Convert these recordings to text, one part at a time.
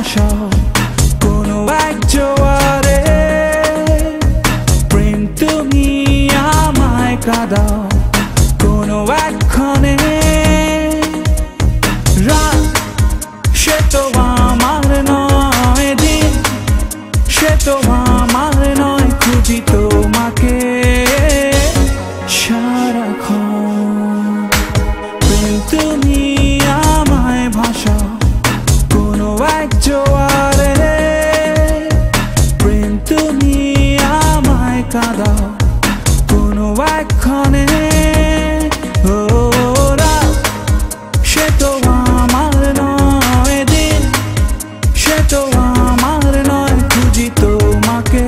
ভাসাও কোনো এক জোয়ারে, প্রেম তুমি আমায় কাঁদাও কোনো একক্ষণে। রাত সে তো আমার নয়, দিন সে তো আমার নয়, খুঁজি তোমাকে সারাক্ষণ। প্রেম তুমি আমায় ভাসাও কোনো এক জোয়ারে, প্রেম তুমি আমায় কাঁদাও কোনো একক্ষণে। ও রাত সে তো আমার নয়, দিন সে তো আমার নয়, খুঁজি তোমাকে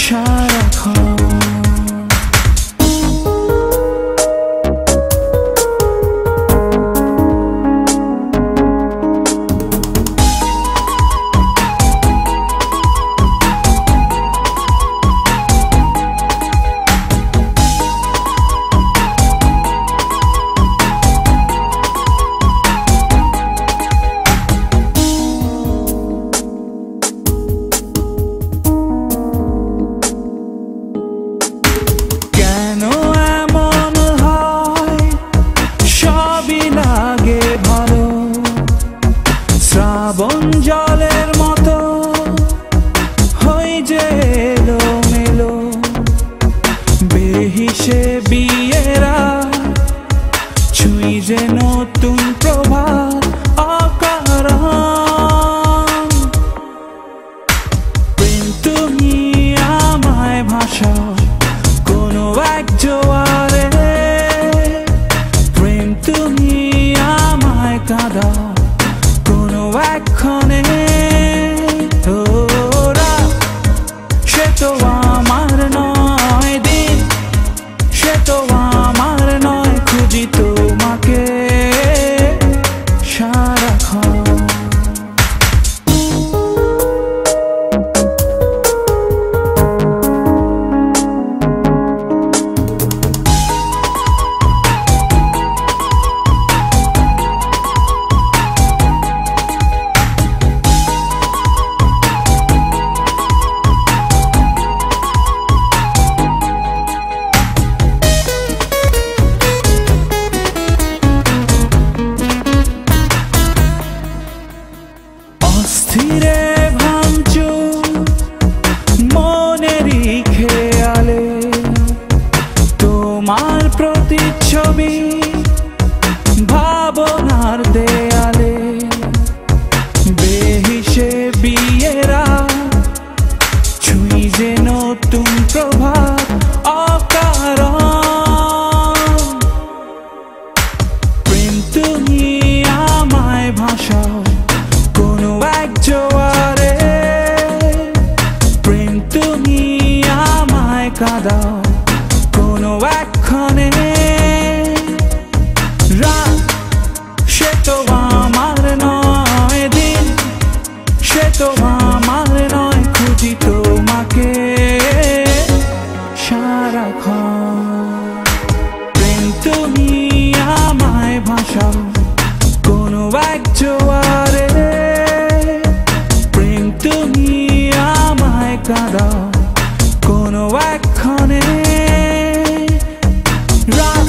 সারাক্ষণ। শ্রাবণ জলের মতো হই যে এলো মেলো, বেহিসে বিয়েরা ছুঁই যে নতুন প্রভাত অকারণ। প্রেম তুমি আমায় ভাসাও কোনো এক জোয়ারে, প্রেম তুমি আমায় কাঁদাও কোনো একক্ষণে। ও রাত সে তো আমার নয়, দিন সে তো আমার নয়, খুঁজি তোমাকে সারাক্ষণ। অস্থিরে ভাঙচুর মনেরই খেয়ালে, তোমার প্রতিচ্ছবি ভাবনার দেয়ালে, বেহিসে বিয়েরা ছুঁই যে নতুন প্রভাত অকারণ। প্রেম তুমি আমায় ভাসাও কোনো এক জোয়ারে, প্রেম তুমি আমায় কাঁদাও কোনো একক্ষণে। রাত সে তো আমার নয়, দিন সে তো আমার নয়, খুঁজি তোমাকে সারাক্ষণ। প্রেম তুমি আমায় ভাসাও কোনো এক জোয়ারে, প্রেম তুমি আমায় কাঁদাও কোনো একক্ষণে। রাত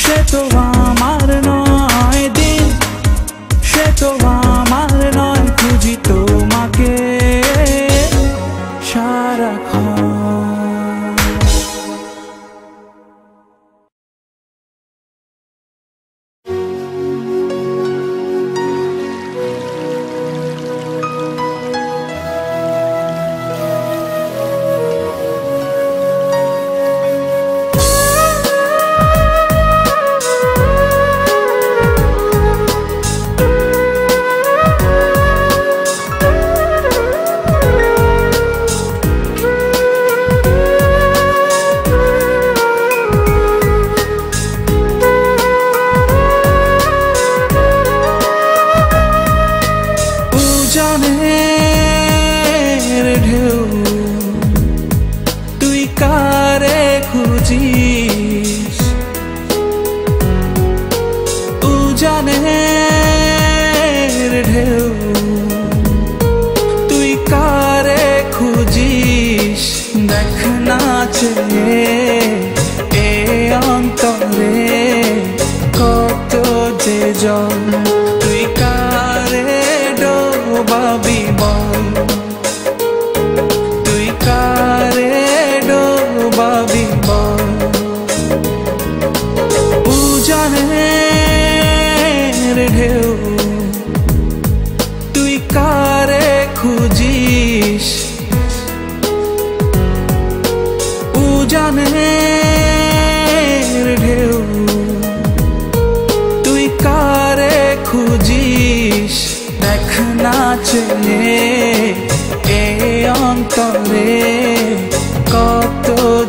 সে তো আমার নয়, দিন সে তো আমার নয়, খুঁজি তোমাকে সারাক্ষণ।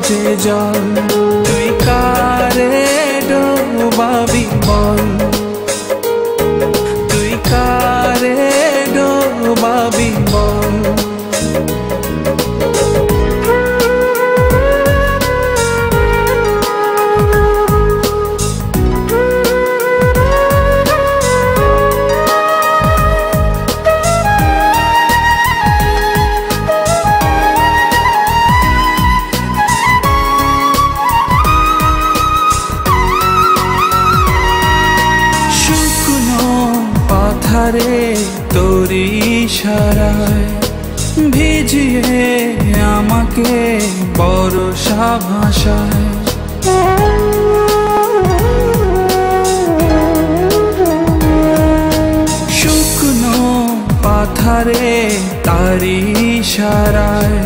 যে জল তুই কারে ডোবাবি বল তুই কারে ডোবাবি বল ধারে তোরি ইশারায় ভিজিয়ে আমাকে বর্ষা ভাষায় শুকনো পাথারে তারি ইশারায়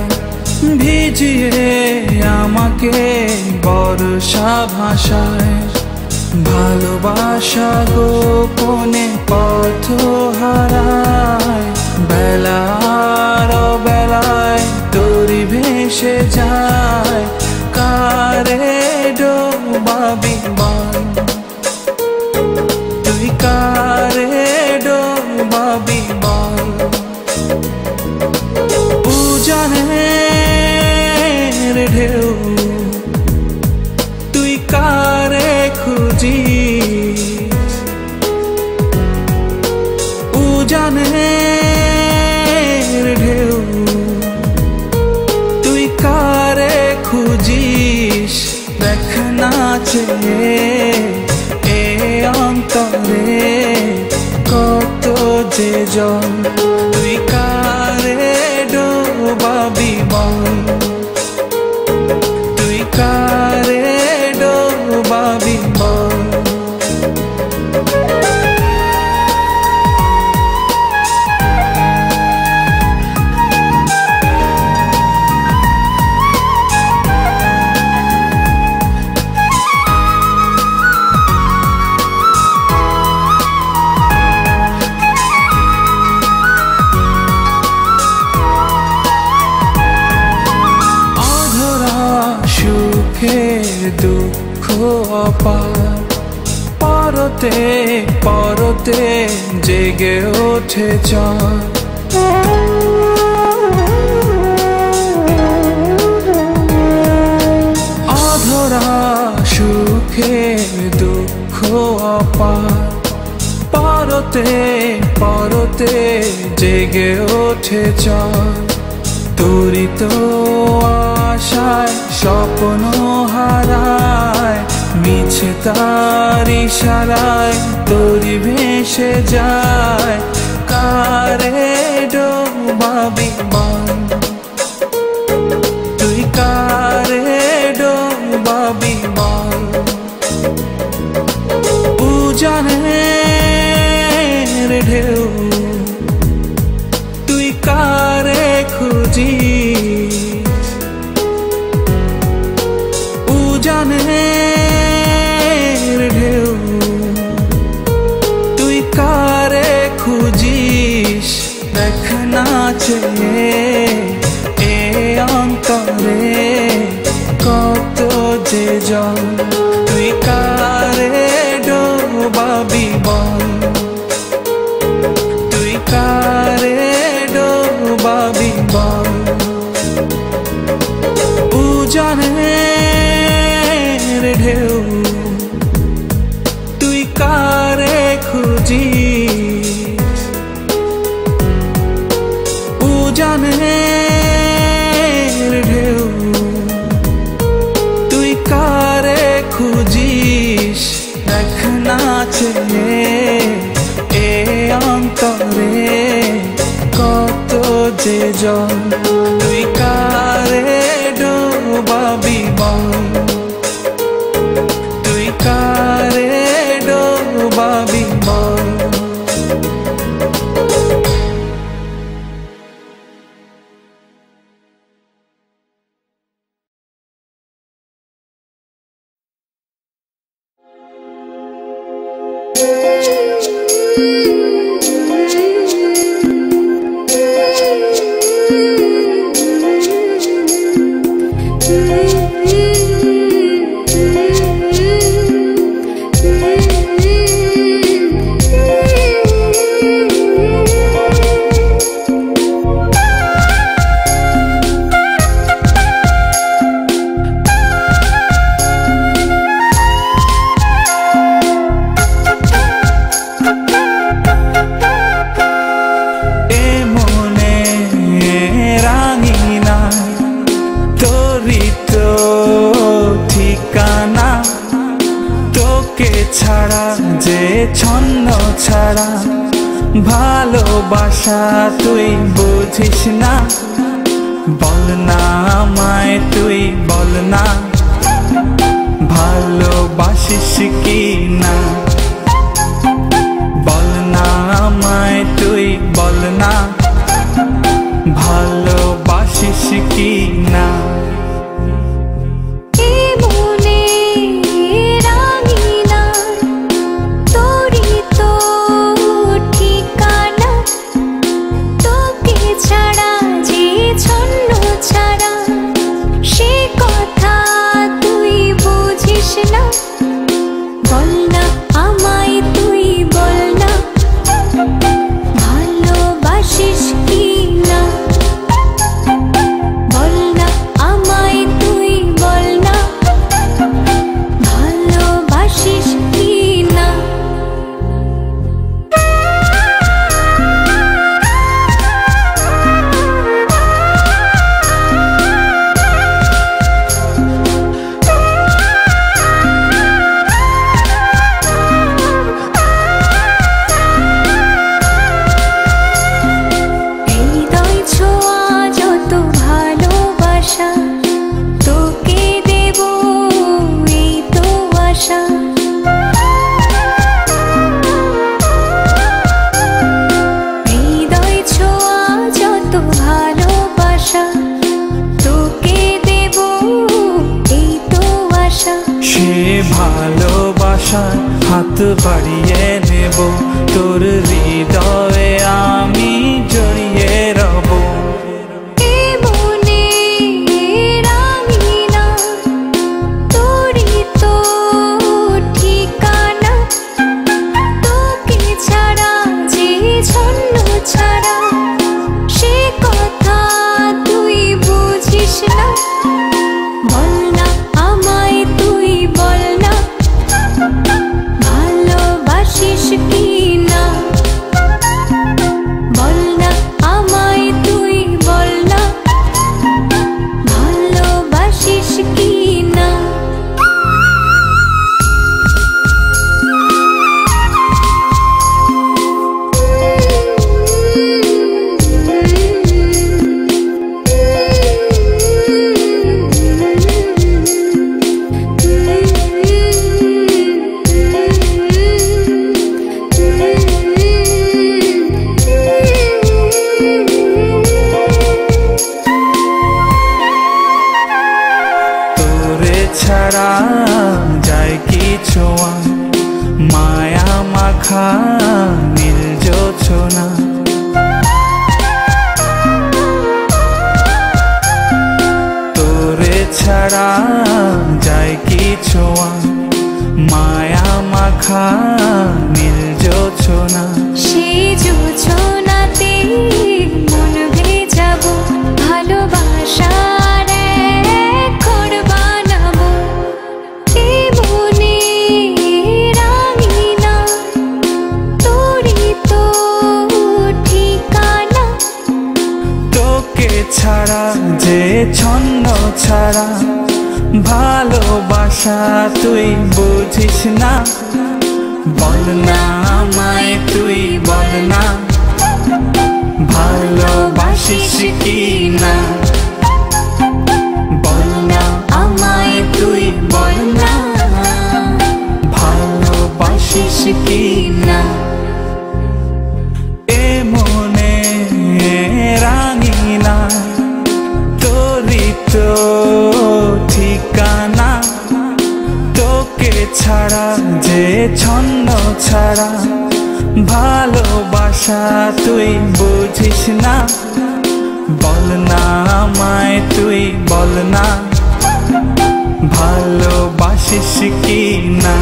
ভিজিয়ে আমাকে বর্ষা ভাষায় ভালোবাসা গোপনে পথ হারায় বেলার বেলায় তোরি ভেসে যায় কারে ডোবাবি বল তুই কারে ডোবাবি বল উজানের ঢেউ তুই কারে খুঁজিস উজানের ঢেউ তুই কারে খুঁজিস দেখ নাচে এ অন্তরে কত যে জল তুই কারে ডোবাবি বল তুই কারে ডোবাবি বল দুঃখ অপার পরতে পরতে জেগে ওঠে চাঁদ অধরা সুখে দুঃখ অপার পরতে পরতে জেগে ওঠে চাঁদ তোরি তো আশায় স্বপ্ন হারায় মিছে তার ইশারায় তোরি ভেসে যায় কারে ডোবাবি বল তুই কারে ডোবাবি বল উজানের ঢেউ তুই কারে খুঁজিস উজানের ঢেউ তুই কারে খুঁজিস দেখ নাচে এ অন্তরে কত যে জল তুই কারে ডোবাবি বল তুই কারে ডোবাবি বল উজানের ঢেউ তুই কারে খুঁজিস উজানের ঢেউ তুই কারে খুঁজিস দেখ নাচে এ অন্তরে কত যে জল তুই কারে ডোবাবি বল তুই কারে ডোবাবি বল ছাড়া যে ছন্ন ছাড়া ভালোবাসা তুই বুঝিস না। বল না আমায় তুই বল না ভালোবাসিস কি না। বল না আমায় তুই বল না ভালোবাসিস কি না। ভালোবাসার হাত বাড়িয়ে নেব তোর হৃদয়ে আমি জড়িয়ে রব। ছাড়া যায় কি ছোঁয়া মায়া মাখা নীল জোছনা। তোরে ছাড়া যায় কি ছোঁয়া মায়া মাখা নীল জোছনা। সেই জোছনাতে মন ভেজাবো ভালোবাসা ছাড়া যে ছন্ন ছাড়া ভালোবাসা তুই বুঝিস না। বল না আমায় তুই বল না ভালোবাসিস কি না। বল না আমায় তুই বল না ভালোবাসিস কি না। এ মনে রাঙিনা তোরই তো ঠিকানা। তোকে ছাড়া যে ছন্ন ছাড়া ভালোবাসা তুই বুঝিস না। বল না আমায় তুই বল না ভালোবাসিস কি না।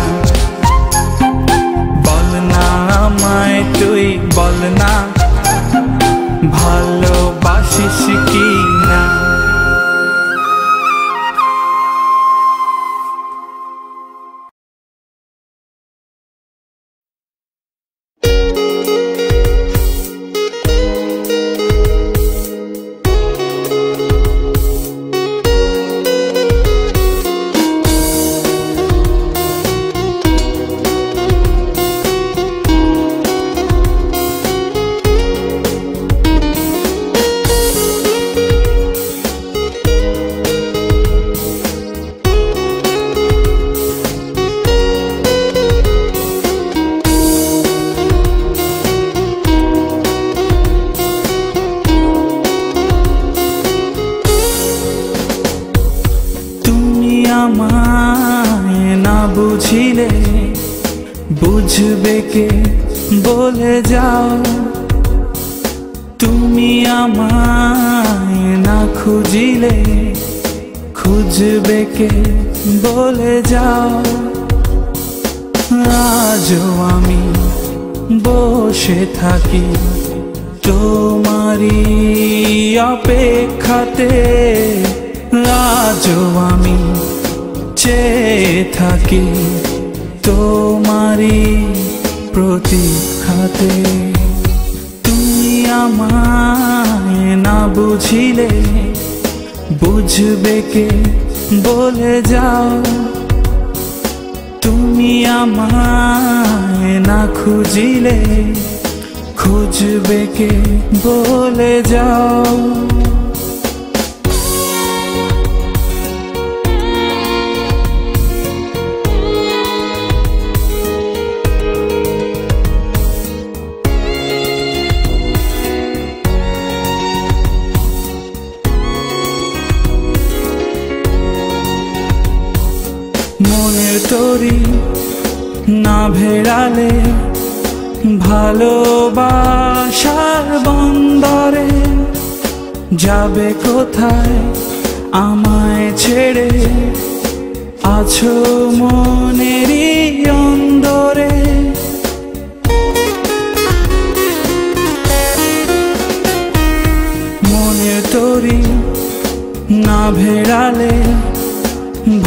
বল না আমায় তুই বল না ভালোবাসিস কি না। বুঝবে কে বলে যাও, তুমি আমায় না খুঁজিলে খুঁজবে কে বলে যাও। আজও আমি বসে থাকি তোমারি অপেক্ষাতে, আজও আমি চেয়ে থাকি তোমারি প্রতীক্ষাতে। তুমি আমায় না বুঝিলে বুঝবে কে বলে যাও, তুমি আমায় না খুঁজিলে খুঁজবে কে বলে যাও। মনের তরি না ভেড়ালে ভালোবাসার বন্দরে যাবে কোথায় আমায় ছেড়ে, আছো মনেরই অন্দরে। মনের তরি না ভেড়ালে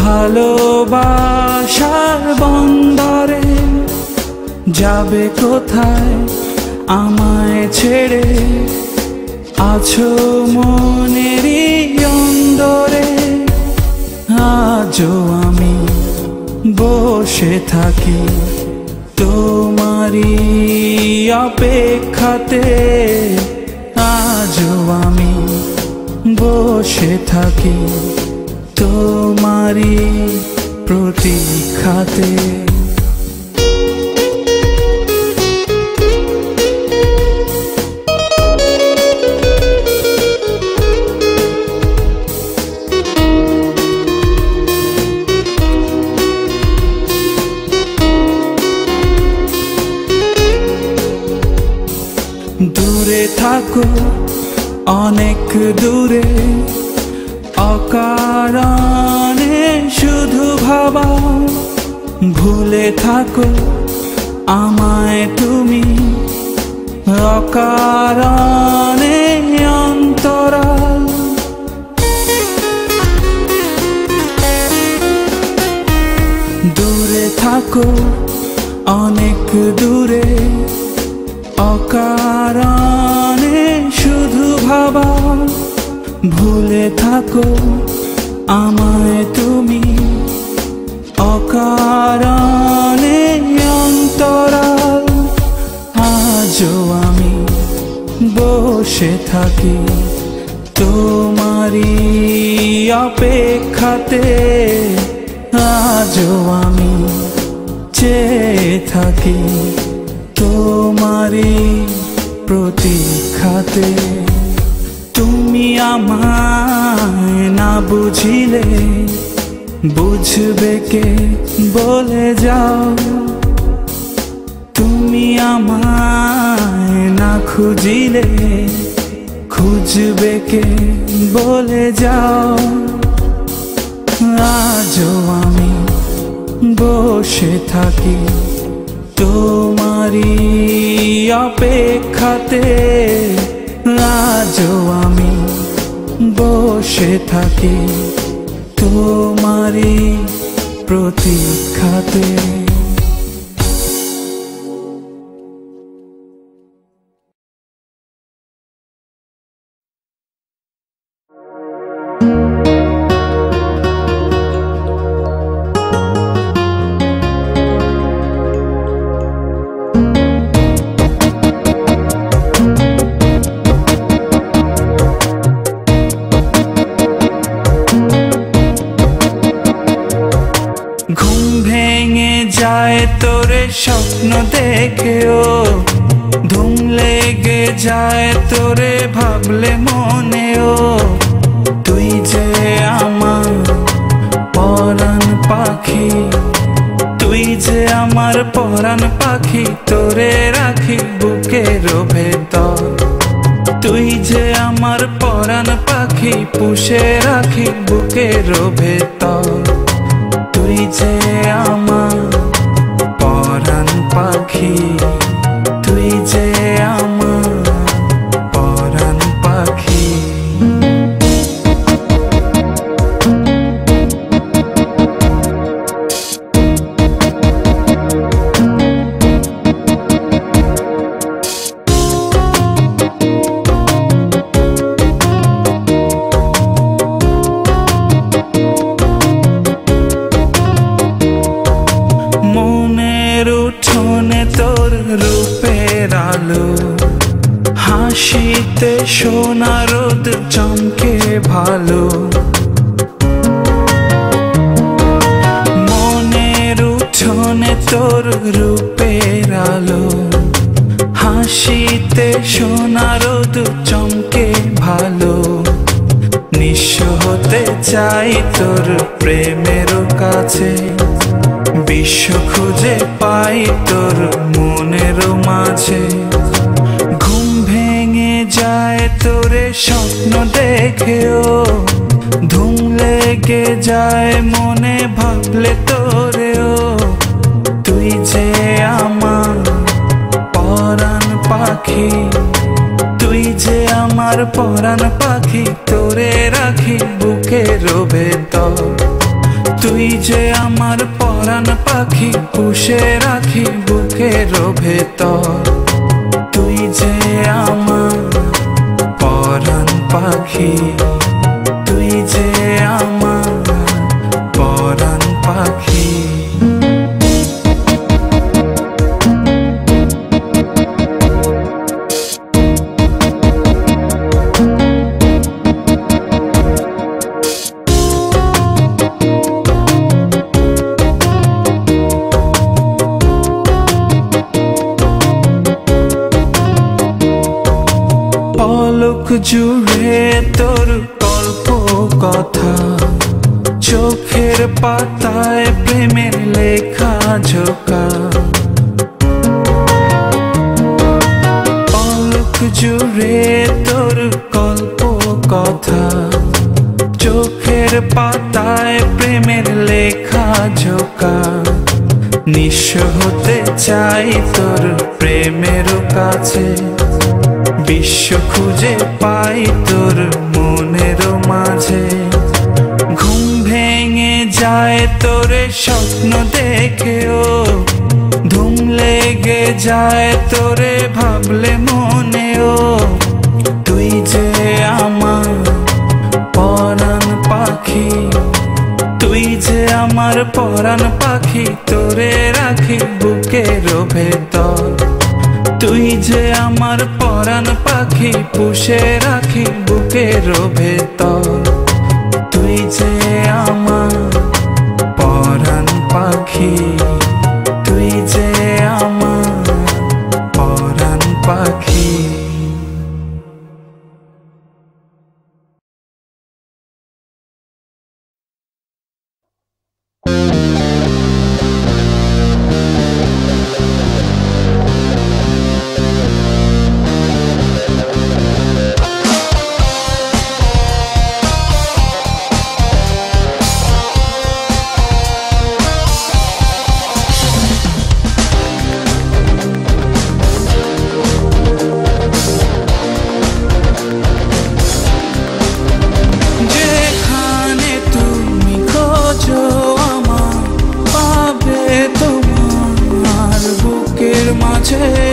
ভালোবাসার বন্দরে যাবে কোথায় আমায় ছেড়ে, আছো মনেরই অন্দরে। আজও আমি বসে থাকি তোমারি অপেক্ষাতে, আজও আমি বসে থাকি তোমারি প্রতীক্ষাতে। দূরে থাকো অনেক দূরে, অকারণে শুধু ভাবা, ভুলে থাকো আমায় তুমি অকারণে অন্তরাল। দূরে থাকো অনেক দূরে, অকারণে শুধু ভাবা, ভুলে থাকো আমায় তুমি অকারণে অন্তরাল। আজও আমি বসে থাকি তোমারি অপেক্ষাতে, আজও আমি চেয়ে থাকি তোমারি প্রতীক্ষাতে। তুমি আমায় না বুঝিলে বুঝবে কে বলে যাও, তুমি আমায় না খুঁজিলে খুঁজবে কে বলে যাও। আজও আমি বসে থাকি তোমারি অপেক্ষাতে, আজও আমি বসে থাকি তোমারি প্রতীক্ষাতে। স্বপ্ন দেখেও ধুম লেগে যায় তোরে ভাবলে মনেও, তুই যে আমার পরাণ পাখি, তুই যে আমার পরাণ পাখি, তোরে রাখি বুকের ভেতর। তুই যে আমার পরাণ পাখি, পুষে রাখি বুকের ভেতর। তুই যে আমার পরাণ পাখি, তুই যে আমার পরাণ পাখি। তোর রূপের আলো, হাসিতে সোনা রোদ চমকে ভালো। মনের উঠোনে তোর রূপের আলো, হাসিতে সোনা রোদ চমকে ভালো। নিঃস্ব হতে চাই তোর প্রেমের কাছে, বিশ্ব খুঁজে পাই তোর মনের মাঝে। ঘুম ভেঙে যায় তোরে স্বপ্ন দেখেও, ধুম লেগে যায় মনে ভাবলে তোরেও। তুই যে আমার পরাণ পাখি, তুই যে আমার পরাণ পাখি, তোরে রাখি বুকের ভেতর। তুই যে আমার পরাণ পাখি, পুষে রাখি বুকের ভেতর। তুই যে আমার পরাণ পাখি, তুই যে আমার পরাণ পাখি। পলক জুড়ে তোর গল্প কথা, চোখের পাতায় প্রেমের লেখা ঝোঁকা। পলক জুড়ে তোর গল্প কথা, চোখের পাতায় প্রেমের লেখা ঝোঁকা। নিঃস্ব হতে চাই তোর প্রেমের কাছে, বিশ্ব খুঁজে পাই তোর মনের মাঝে। ঘুম ভেঙে যায় তোরে স্বপ্ন দেখেও, ধুম লেগে যায় তোরে ভাবলে মনেও। তুই যে আমার পরাণ পাখি, তুই যে আমার পরাণ পাখি, তোরে রাখি বুকের ভেতর। তুই যে আমার পরাণ পাখি, পুষে রাখি বুকের ভেতর। তুই যে আমার পরাণ পাখি, তুই যে আমার পরাণ পাখি।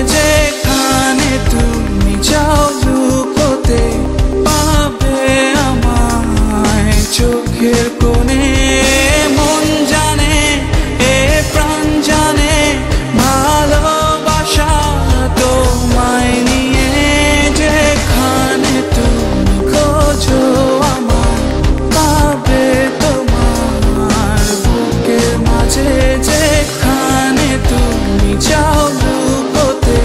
যেখানে তুমি যাও লুকোতে, পাবে আমায় চোখের কোণে। মন জানে, এ প্রাণ জানে, ভালোবাসা তোমায় নিয়ে। যেখানে তুমি খোঁজো আমায়, পাবে তোমার বুকের মাঝে। যেখানে তুমি যাও লুকোতে,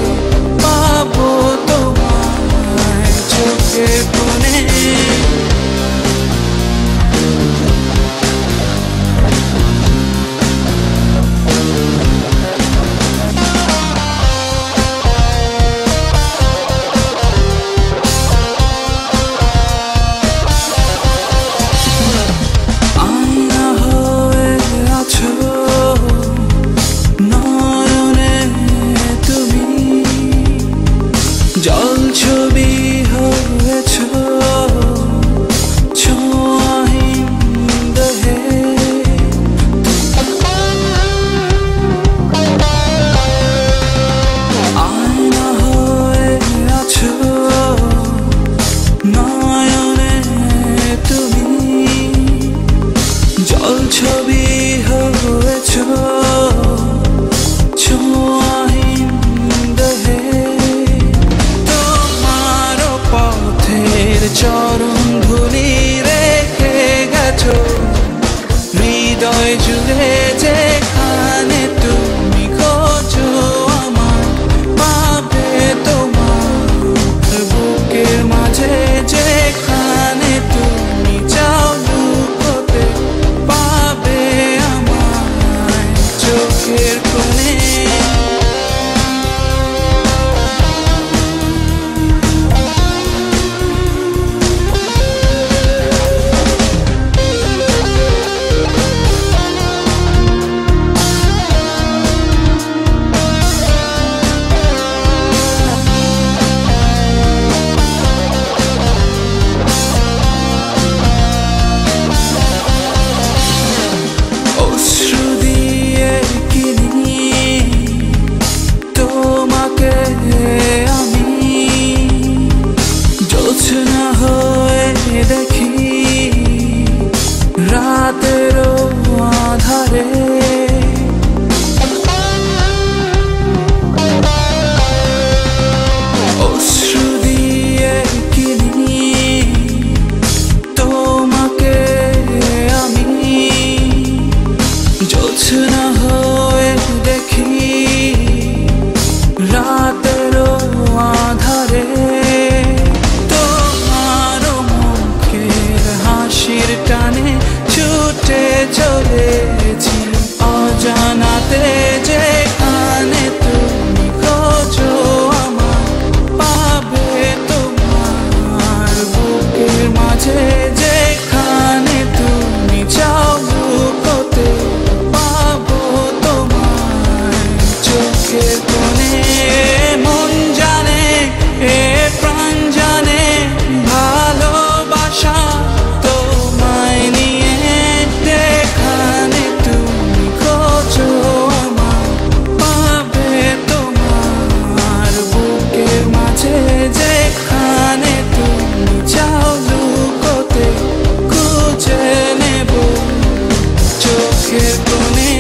চোখের কোণে মন জানে এ প্রাণ জানে ভালোবাসা তোমায় নিয়ে যেখানে তুমি খোঁজো আমার পাবে তোমার বুকের মাঝে যেখানে তুমি চাও লুকোতে খুঁজে নেব চোখের কোণে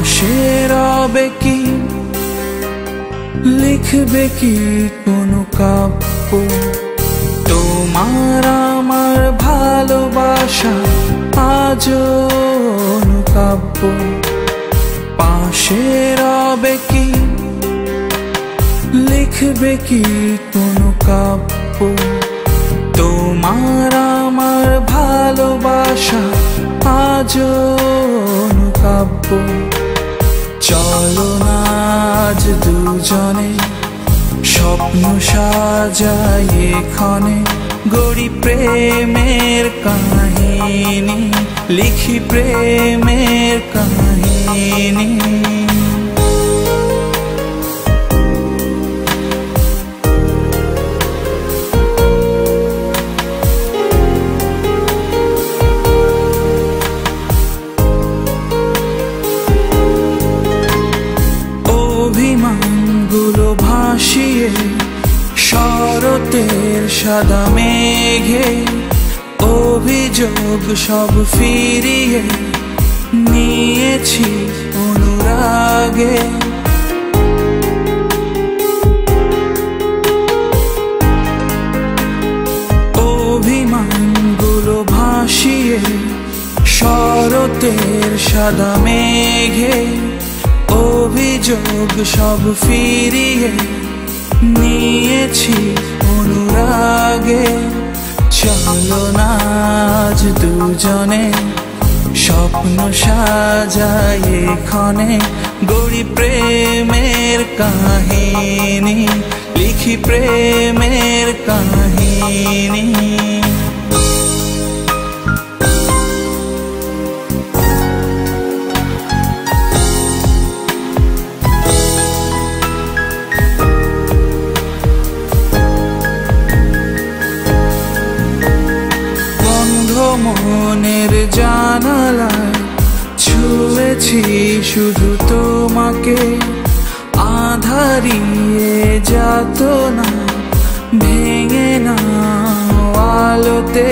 পাশে রবে কি, লিখবে কি কোনো কাব্য, তোমার আমার ভালোবাসা আজও অনুকাব্য। পাশে রবে কি, লিখবে কি কোনো কাব্য, তোমার আমার ভালোবাসা আজও অনুকাব্য। চলো না আজ দুজনে স্বপ্ন সাজাই এখানে, গড়ি প্রেমের কাহিনী, লিখি প্রেমের কাহিনী। অভিমানগুলো ভাসিয়ে শরতের সাদা মেঘে, অভিযোগ সব ফিরিয়ে নিয়েছি অনুরাগে। অভিমানগুলো ভাসিয়ে শরতের সাদা মেঘে, অভিযোগ সব ফিরিয়ে নিয়েছি অনুরাগে। চলো না আজ দুজনে স্বপ্ন সাজাই এখানে, গড়ি প্রেমের কাহিনী, লিখি প্রেমের কাহিনী। মনের জানালায় ছুঁয়েছি শুধু তোমাকে, আধারিয়ে যাত না ভেঙে না আলোতে।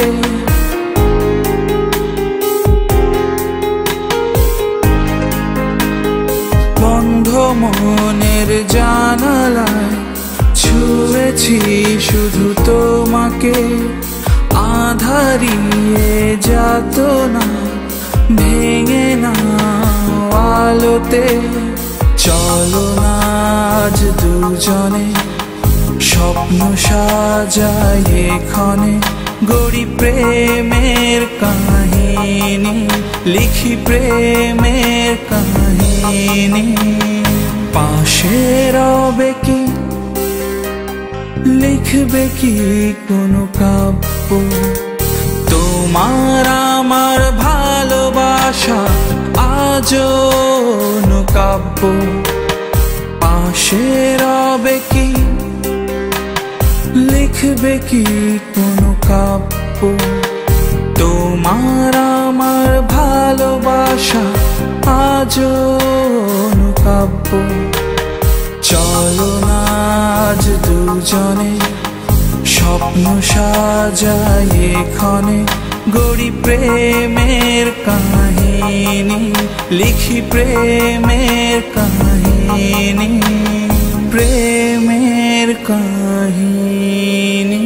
বন্ধ মনের জানালায় ছুঁয়েছি শুধু তোমাকে, আধারিয়ে যাত না ভেঙে না আলোতে। চলো না আজ দুজনে স্বপ্ন সাজাই এখানে, গড়ি প্রেমের কাহিনী, লিখি প্রেমের কাহিনী। পাশে রবে কি, লিখবে কি কোনো কাব্য, তোমার আমার ভালোবাসা আজও অনুকাব্য। পাশে রবে কি, লিখবে কি কোনো কাব্য, তোমার আমার ভালোবাসা আজও অনুকাব্য। চলো না আজ দুজনে স্বপ্ন সাজাই এখানে, গড়ি প্রেমের কাহিনী, লিখি প্রেমের কাহিনী, প্রেমের কাহিনী।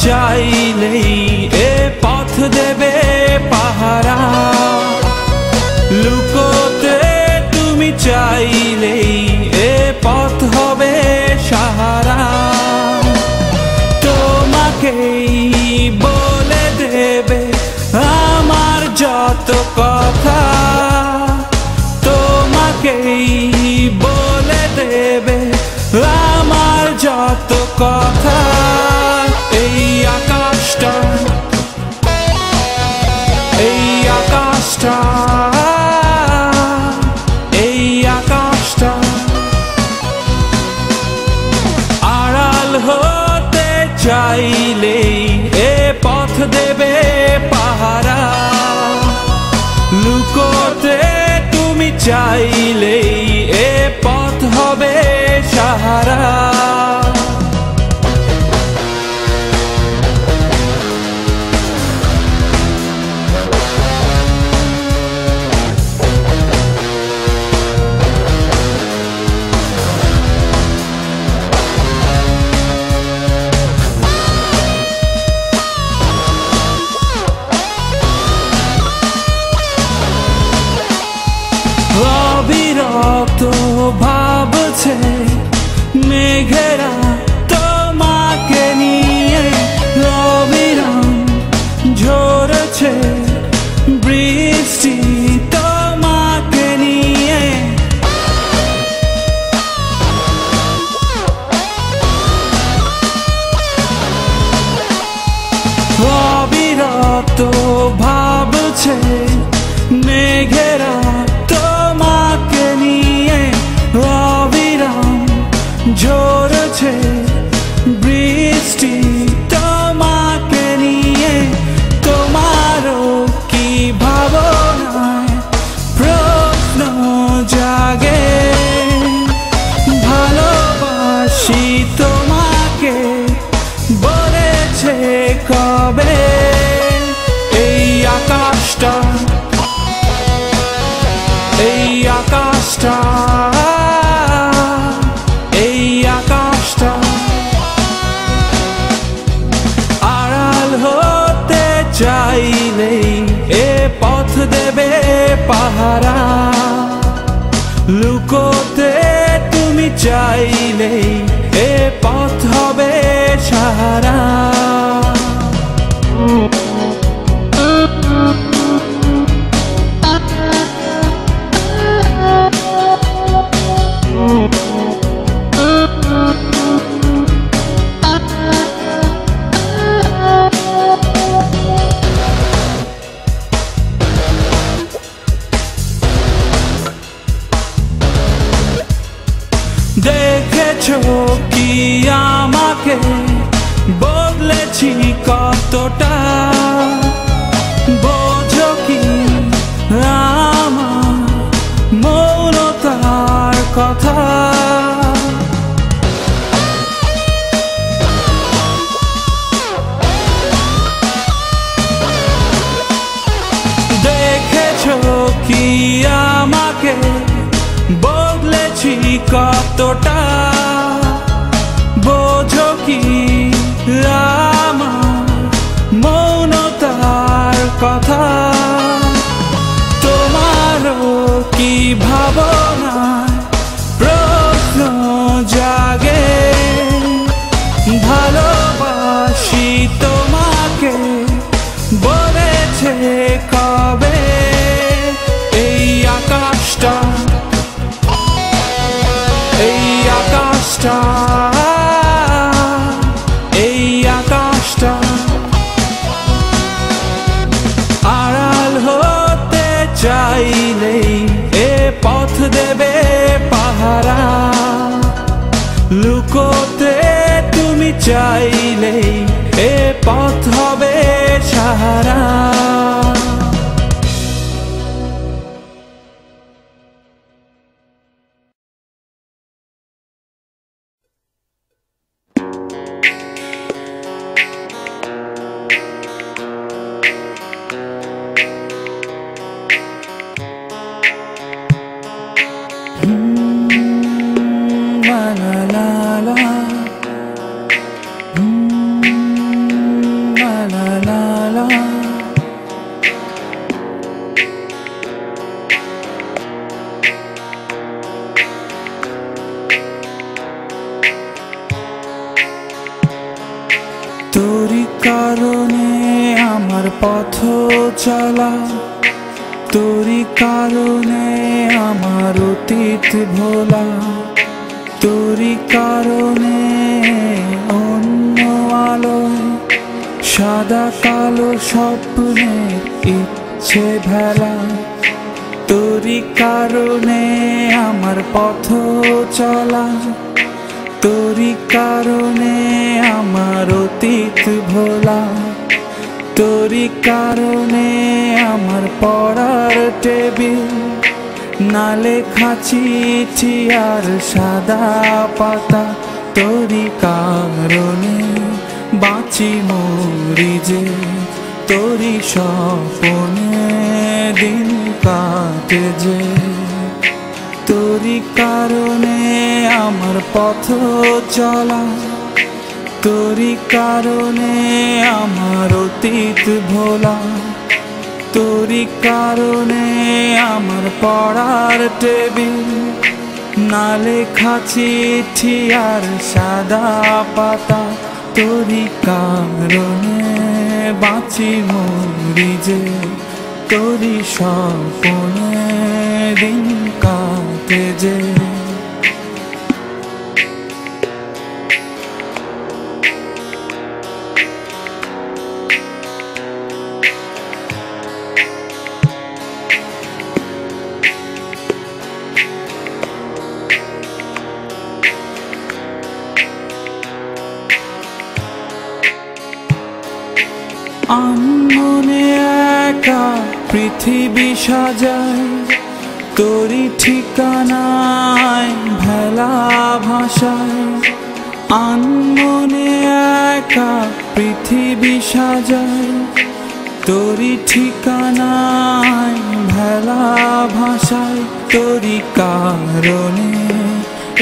চাইলেই এ পথ দেবে পাহারা, লুকোতে তুমি চাইলেই এ পথ হবে সাহারা। তোমাকেই বলে দেবে আমার যত কথা, তোমাকেই বলে দেবে আমার যত কথা। চাইলেই এ পথ দেবে পাহারা, লুকোতে তুমি চাইলেই এ পথ হবে সাহারা। অবিরত ভাবছে মেঘেরা তোমাকে নিয়ে, অবিরাম ঝরছে বৃষ্টি তোমাকে নিয়ে। অবিরত ভাবছে মেঘেরা তোমাকে নিয়ে, অবিরাম ঝরছে বৃষ্টি তোমাকে নিয়ে। তোমারও কি ভাবনায় প্রশ্ন জাগে, ভালোবাসি তোমাকে বলেছে কবে এই আকাশটা, এই আকাশটা, এই আকাশটা আড়াল হতে চাইলেই এ পথ দেবে পাহারা, লুকোতে তুমি চাইলেই এ পথ হবে সাহারা। দেখেছো কি আমাকে বদলেছি কতটা, বোঝো কি আমার মৌনতার কথা। দেখেছো কি আমাকে বদলেছি কতটা, বোঝো কি আমার মৌনতার কথা। তোমারও কি ভাবনায় প্রশ্ন জাগে, ভালোবাসি তোমাকে বলেছে কবে এই আকাশটা, এই আকাশটা, এই আকাশটা আড়াল হতে চাইলেই এ পথ দেবে পাহারা, লুকোতে তুমি চাইলেই এ পথ হবে সাহারা। তোরই কারণে আমার পথ চলা, তোরই কারণে আমার অতীত ভোলা, তোরই কারণে অন্য আলোয় সাদা কালো স্বপ্নের ইচ্ছে ভেলা। তোরই কারণে আমার পথ চলা, তোর তোরি কারণে আমার অতীত ভোলা, তোরি কারণে আমার পড়ার টেবিল, না লেখা চিঠি আর সাদা পাতা। তোরি কারণে বাঁচি মরি যে, তোরি স্বপ্নে দিন কাটে যে। তোরি কারণে আমার পথ চলা, তোরি কারণে আমার অতীত ভোলা, তোরি কারণে আমার পড়ার টেবিল, না লেখা চিঠি আর সাদা পাতা। তোরি কারণে বাঁচি মরি যে, তোরি স্বপ্নে দিন কাটে যে। আনমনে একা পৃথিবী সাজায়, তোরি ঠিকানায় ভেলা ভাষায়। আনমনে একা পৃথিবী সাজায়, তোরি ঠিকানায় ভেলা ভাষায়। তোরি কারণে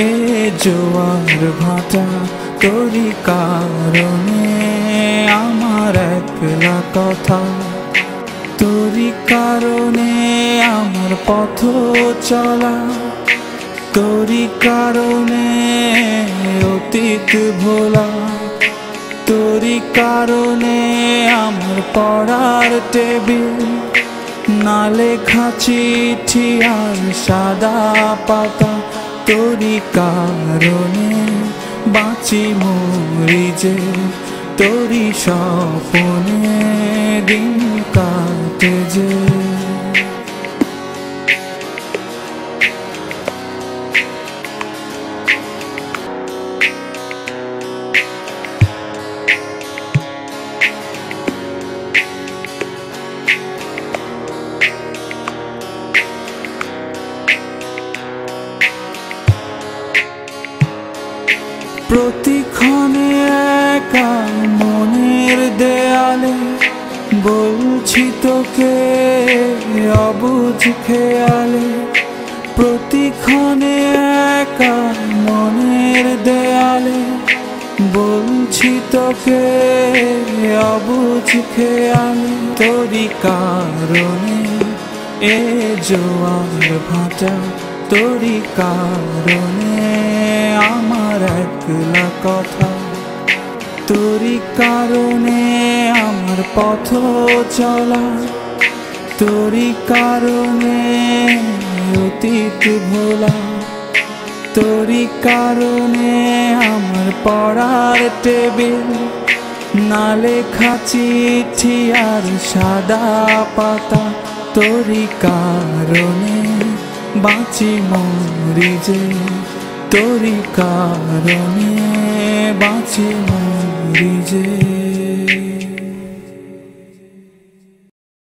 এ জোয়ার ভাটা, তোরি কারণে আমার একলা কথা। তোরি কারণে আমার পথ চলা, তোরি কারণে অতীত ভোলা, তোরি কারণে আমার পড়ার টেবিল, না লেখা চিঠি আর সাদা পাতা। তোরি কারণে বাঁচি মরি যে, তোরি স্বপ্নে দিন কাটে যে। প্রতিক্ষণে একা মনের দেয়ালে, বলছি তোকে অবুঝ খেয়ালে। প্রতিক্ষণে একা মনের দেয়ালে, বলছি তোকে অবুঝ খেয়ালে। তোরি কারণে এ জোয়ার ভাটা, তোরি কারণে আমার একলা কথা। তোরি কারণে আমার পথ চলা, তোরি কারণে অতীত ভোলা, তোরি কারণে আমার পড়ার টেবিল, না লেখা চিঠি আর সাদা পাতা। তোরি কারণে বাঁচি মরি যে, তোরি কারণে বাঁচি মরি যে।